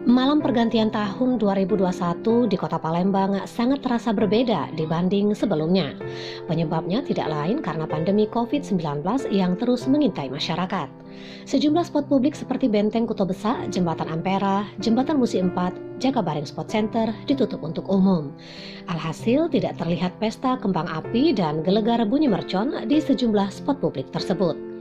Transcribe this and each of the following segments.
Malam pergantian tahun 2021 di Kota Palembang sangat terasa berbeda dibanding sebelumnya. Penyebabnya tidak lain karena pandemi COVID-19 yang terus mengintai masyarakat. Sejumlah spot publik seperti Benteng Kuto Besak, Jembatan Ampera, Jembatan Musi 4, Jakabaring Spot Center ditutup untuk umum. Alhasil tidak terlihat pesta kembang api dan gelegar bunyi mercon di sejumlah spot publik tersebut.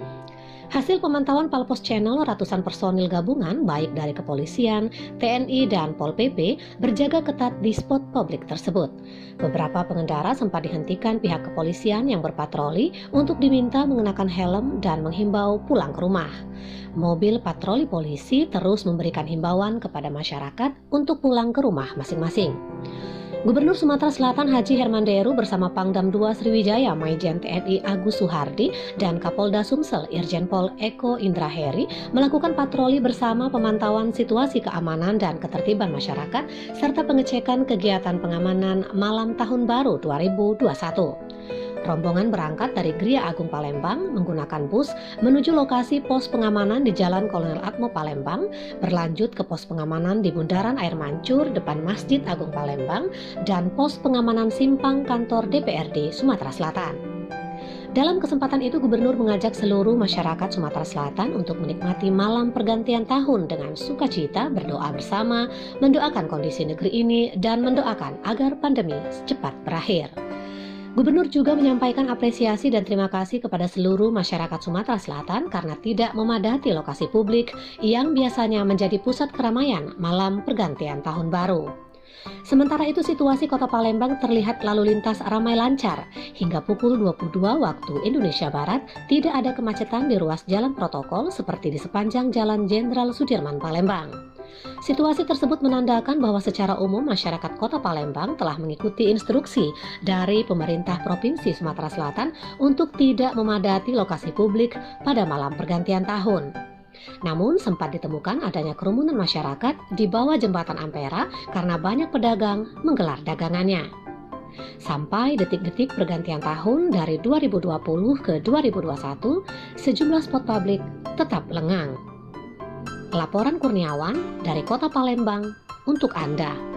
Hasil pemantauan Palpos Channel, ratusan personil gabungan baik dari kepolisian, TNI, dan Pol PP berjaga ketat di spot publik tersebut. Beberapa pengendara sempat dihentikan pihak kepolisian yang berpatroli untuk diminta mengenakan helm dan menghimbau pulang ke rumah. Mobil patroli polisi terus memberikan himbauan kepada masyarakat untuk pulang ke rumah masing-masing. Gubernur Sumatera Selatan Haji Herman Deru bersama Pangdam II Sriwijaya Maijen TNI Agus Suhardi dan Kapolda Sumsel Irjen Pol Eko Indraheri melakukan patroli bersama pemantauan situasi keamanan dan ketertiban masyarakat serta pengecekan kegiatan pengamanan malam Tahun Baru 2021. Rombongan berangkat dari Gria Agung Palembang menggunakan bus menuju lokasi pos pengamanan di Jalan Kolonel Atmo Palembang, berlanjut ke pos pengamanan di Bundaran Air Mancur depan Masjid Agung Palembang, dan pos pengamanan simpang kantor DPRD Sumatera Selatan. Dalam kesempatan itu, Gubernur mengajak seluruh masyarakat Sumatera Selatan untuk menikmati malam pergantian tahun dengan sukacita, berdoa bersama, mendoakan kondisi negeri ini, dan mendoakan agar pandemi cepat berakhir. Gubernur juga menyampaikan apresiasi dan terima kasih kepada seluruh masyarakat Sumatera Selatan karena tidak memadati lokasi publik yang biasanya menjadi pusat keramaian malam pergantian tahun baru. Sementara itu, situasi Kota Palembang terlihat lalu lintas ramai lancar. Hingga pukul 22 waktu Indonesia Barat, tidak ada kemacetan di ruas jalan protokol seperti di sepanjang Jalan Jenderal Sudirman Palembang. Situasi tersebut menandakan bahwa secara umum masyarakat Kota Palembang telah mengikuti instruksi dari pemerintah Provinsi Sumatera Selatan untuk tidak memadati lokasi publik pada malam pergantian tahun. Namun sempat ditemukan adanya kerumunan masyarakat di bawah jembatan Ampera karena banyak pedagang menggelar dagangannya. Sampai detik-detik pergantian tahun dari 2020 ke 2021, sejumlah spot publik tetap lengang. Laporan Kurniawan dari Kota Palembang untuk Anda.